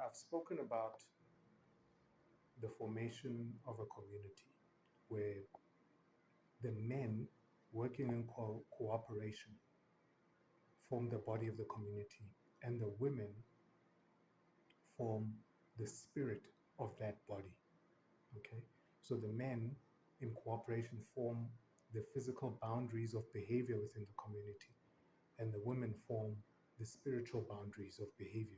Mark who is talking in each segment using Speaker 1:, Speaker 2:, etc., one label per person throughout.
Speaker 1: I've spoken about the formation of a community where the men working in cooperation form the body of the community, and the women form the spirit of that body. Okay, so the men in cooperation form the physical boundaries of behavior within the community, and the women form the spiritual boundaries of behavior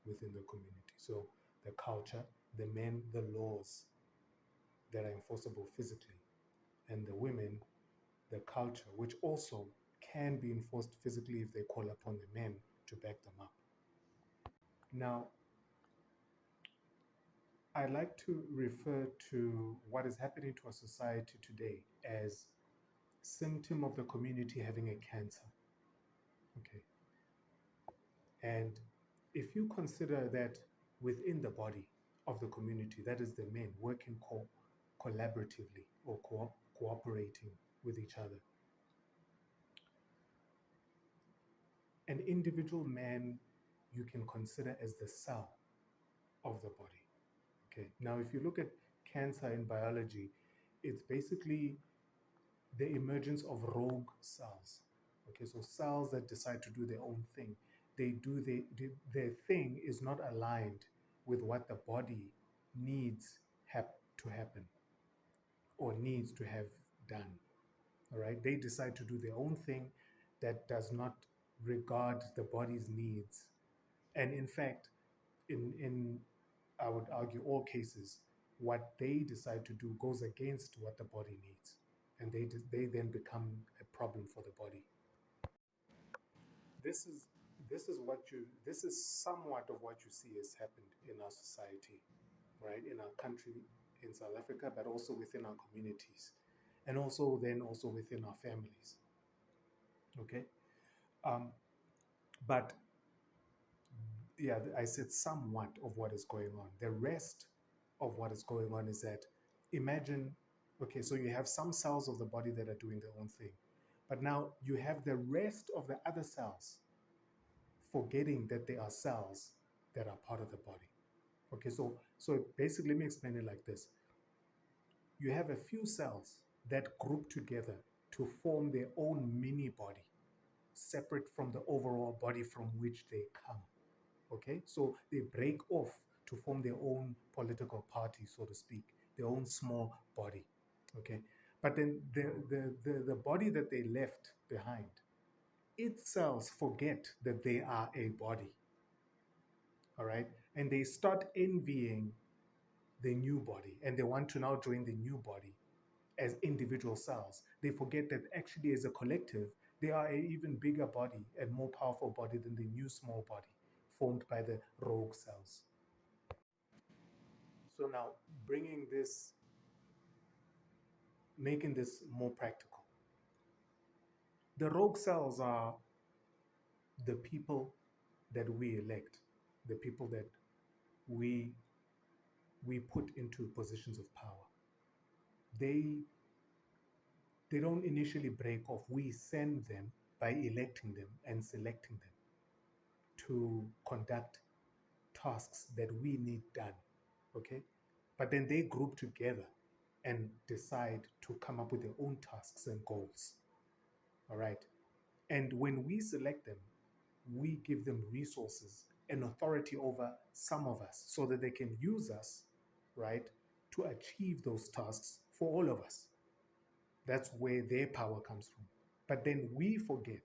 Speaker 1: within the community. So the culture, the men, the laws that are enforceable physically, and the women, the culture, which also can be enforced physically if they call upon the men to back them up. Now, I like to refer to what is happening to our society today as symptom of the community having a cancer. Okay. And if you consider that within the body of the community, that is the men working collaboratively or cooperating with each other, an individual man you can consider as the cell of the body. Okay. Now, if you look at cancer in biology, it's basically the emergence of rogue cells. Okay, so cells that decide to do their own thing. Their thing is not aligned with what the body needs to happen or needs to have done. All right, they decide to do their own thing that does not regard the body's needs. And in fact, in I would argue all cases, what they decide to do goes against what the body needs, and they then become a problem for the body. This is this is somewhat of what you see has happened in our society, right? In our country, in South Africa, but also within our communities, and also within our families. Okay, um, but yeah, I said somewhat of what is going on. The rest of what is going on is that imagine, okay, so you have some cells of the body that are doing their own thing, but now you have the rest of the other cells forgetting that they are cells that are part of the body. Okay, so basically, let me explain it like this. You have a few cells that group together to form their own mini body, separate from the overall body from which they come. Okay, so they break off to form their own political party, so to speak, their own small body. Okay, but then the body that they left behind, its cells forget that they are a body. All right, and they start envying the new body, and they want to now join the new body as individual cells. They forget that actually, as a collective, they are an even bigger body and more powerful body than the new small body formed by the rogue cells. So now, bringing this, making this more practical. The rogue cells are the people that we elect, the people that we we put into positions of power. They they don't initially break off. We send them by electing them and selecting them to conduct tasks that we need done. Okay? But then they group together and decide to come up with their own tasks and goals. All right. And when we select them, we give them resources and authority over some of us so that they can use us, right, to achieve those tasks for all of us. That's where their power comes from. But then we forget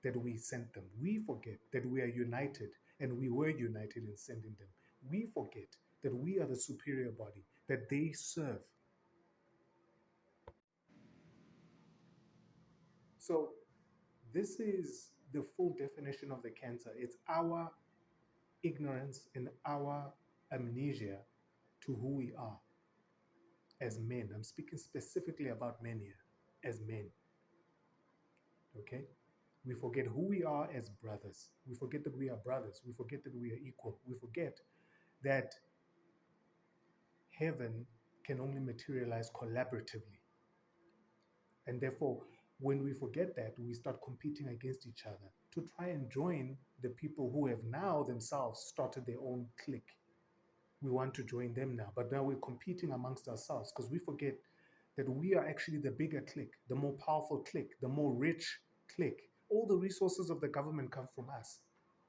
Speaker 1: that we sent them. We forget that we are united and we were united in sending them. We forget that we are the superior body, that they serve. So, this is the full definition of the cancer. It's our ignorance and our amnesia to who we are as men. I'm speaking specifically about men here, as men. Okay? We forget who we are as brothers. We forget that we are brothers. We forget that we are equal. We forget that heaven can only materialize collaboratively. And therefore, When we forget that, we start competing against each other to try and join the people who have now themselves started their own clique. We want to join them now, but now we're competing amongst ourselves because we forget that we are actually the bigger clique, the more powerful clique, the more rich clique. All the resources of the government come from us.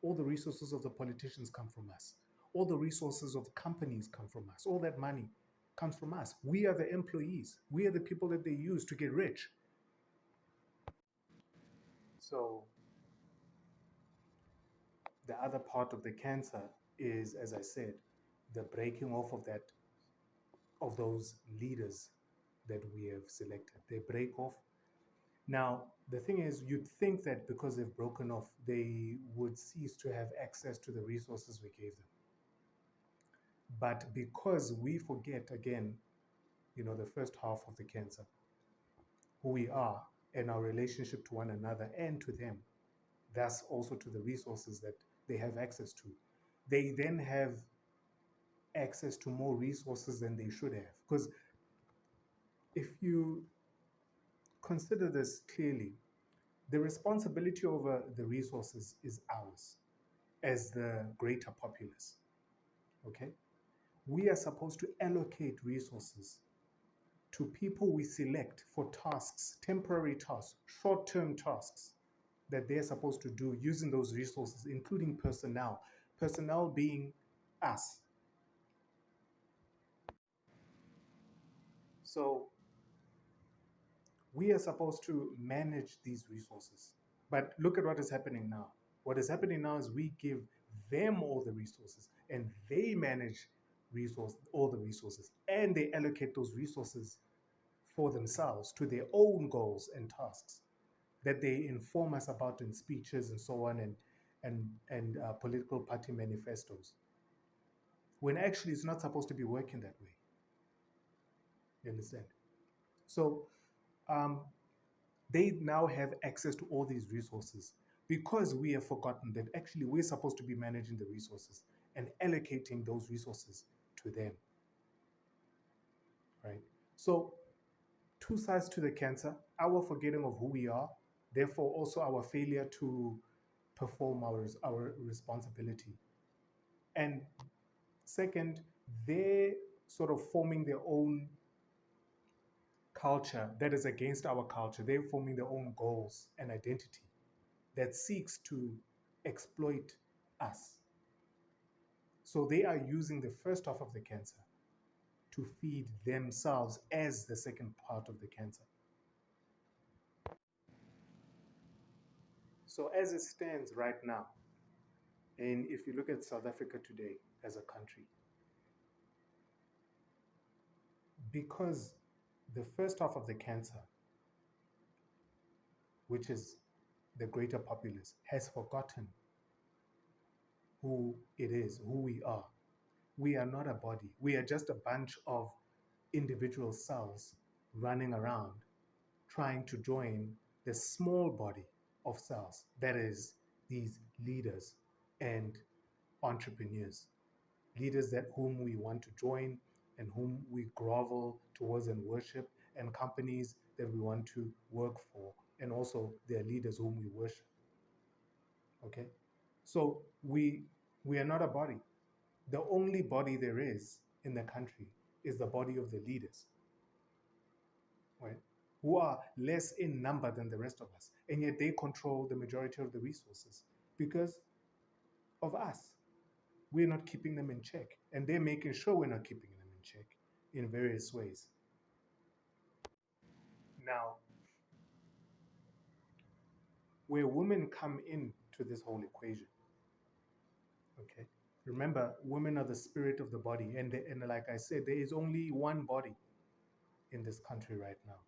Speaker 1: All the resources of the politicians come from us. All the resources of companies come from us. All that money comes from us. We are the employees. We are the people that they use to get rich. So the other part of the cancer is, as I said, the breaking off of that, of those leaders that we have selected. They break off. Now, the thing is, you'd think that because they've broken off, they would cease to have access to the resources we gave them. But because we forget, again, the first half of the cancer, who we are and our relationship to one another and to them, thus also to the resources that they have access to, they then have access to more resources than they should have. Because if you consider this clearly, the responsibility over the resources is ours as the greater populace. Okay? We are supposed to allocate resources to people we select for tasks, temporary tasks, short term tasks that they're supposed to do using those resources, including personnel. Personnel being us. So we are supposed to manage these resources. But look at what is happening now. What is happening now is we give them all the resources and they manage all the resources, and they allocate those resources for themselves to their own goals and tasks that they inform us about in speeches and so on, and political party manifestos, when actually it's not supposed to be working that way. You understand? So um, they now have access to all these resources because we have forgotten that actually we're supposed to be managing the resources and allocating those resources to them, right? So two sides to the cancer: our forgetting of who we are, therefore also our failure to perform our responsibility. And second, they sort of forming their own culture that is against our culture. They're forming their own goals and identity that seeks to exploit us. So they are using the first half of the cancer to feed themselves as the second part of the cancer. So as it stands right now, and if you look at South Africa today as a country, because the first half of the cancer, which is the greater populace, has forgotten who it is, who we are. We are not a body. We are just a bunch of individual cells running around trying to join the small body of cells that is these leaders and entrepreneurs, leaders that whom we want to join and whom we grovel towards and worship, and companies that we want to work for, and also their leaders whom we worship. Okay, so we are not a body. The only body there is in the country is the body of the leaders, right? Who are less in number than the rest of us, and yet they control the majority of the resources because of us. We're not keeping them in check, and they're making sure we're not keeping them in check in various ways. Now, where women come into this whole equation, okay? Remember, women are the spirit of the body, and like I said, there is only one body in this country right now.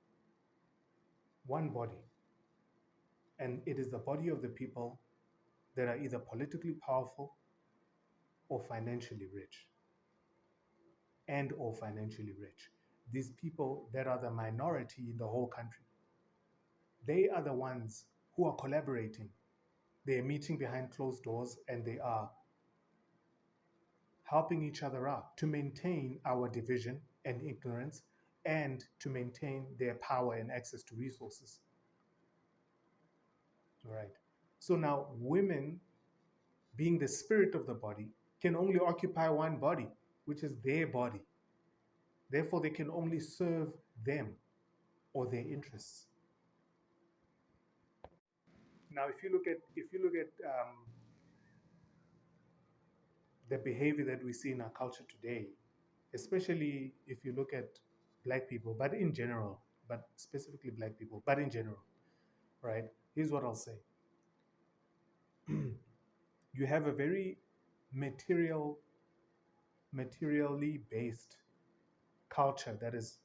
Speaker 1: One body. And it is the body of the people that are either politically powerful or financially rich, and or financially rich. These people that are the minority in the whole country, they are the ones who are collaborating. They are meeting behind closed doors and they are helping each other out to maintain our division and ignorance and to maintain their power and access to resources. right? So now women, being the spirit of the body, can only occupy one body, which is their body. Therefore, they can only serve them or their interests. Now, if you look at the behavior that we see in our culture today, especially if you look at black people, but in general, but specifically black people, but in general, right? Here's what I'll say. You have a very materially based culture that is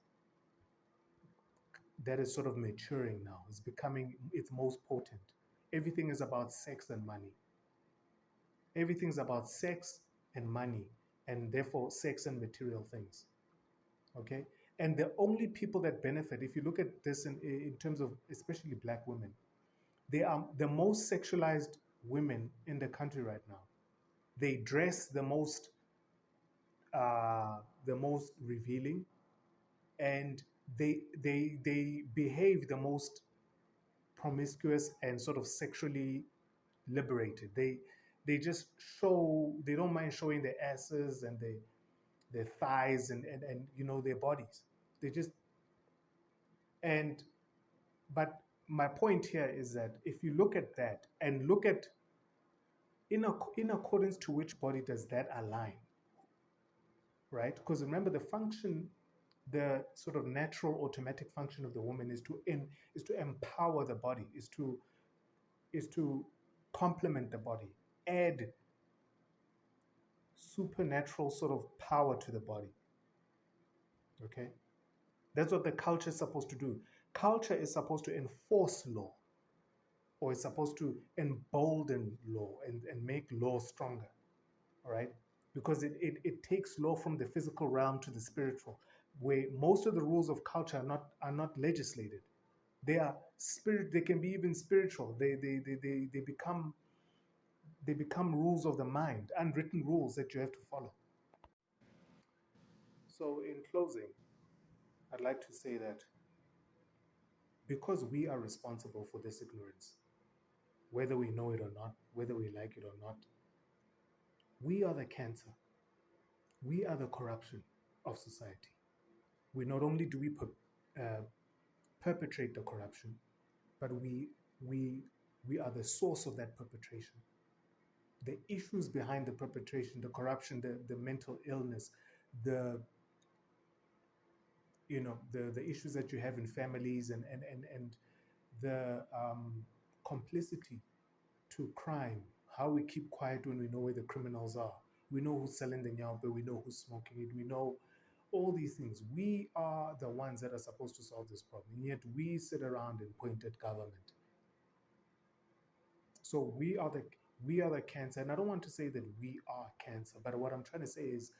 Speaker 1: sort of maturing now. It's becoming its most potent. Everything is about sex and money. Everything's about sex and money, and therefore sex and material things. Okay? And the only people that benefit, if you look at this in terms of especially black women, they are the most sexualized women in the country right now. They dress the most revealing, and they behave the most promiscuous and sort of sexually liberated. They just show, they don't mind showing their asses and their thighs and their bodies. They just and but my point here is that if you look at that and look at in accordance to which body does that align, right? Because remember the sort of natural automatic function of the woman is to empower the body, is to complement the body, add supernatural sort of power to the body. Okay? That's what the culture is supposed to do. Culture is supposed to enforce law, or it's supposed to embolden law and make law stronger. All right? Because it takes law from the physical realm to the spiritual, where most of the rules of culture are not legislated. They are spirit, they can be even spiritual. They become rules of the mind, unwritten rules that you have to follow. So in closing, I'd like to say that because we are responsible for this ignorance, whether we know it or not, whether we like it or not, we are the cancer. We are the corruption of society. We not only do we perpetrate the corruption, but we are the source of that perpetration. The issues behind the perpetration, the corruption, the mental illness, the the issues that you have in families and the complicity to crime, how we keep quiet when we know where the criminals are. We know who's selling the nyaupe, we know who's smoking it, we know all these things. We are the ones that are supposed to solve this problem, and yet we sit around and point at government. So we are the cancer, and I don't want to say that we are cancer, but what I'm trying to say is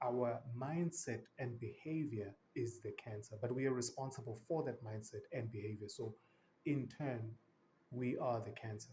Speaker 1: our mindset and behavior is the cancer, but we are responsible for that mindset and behavior. So in turn, we are the cancer.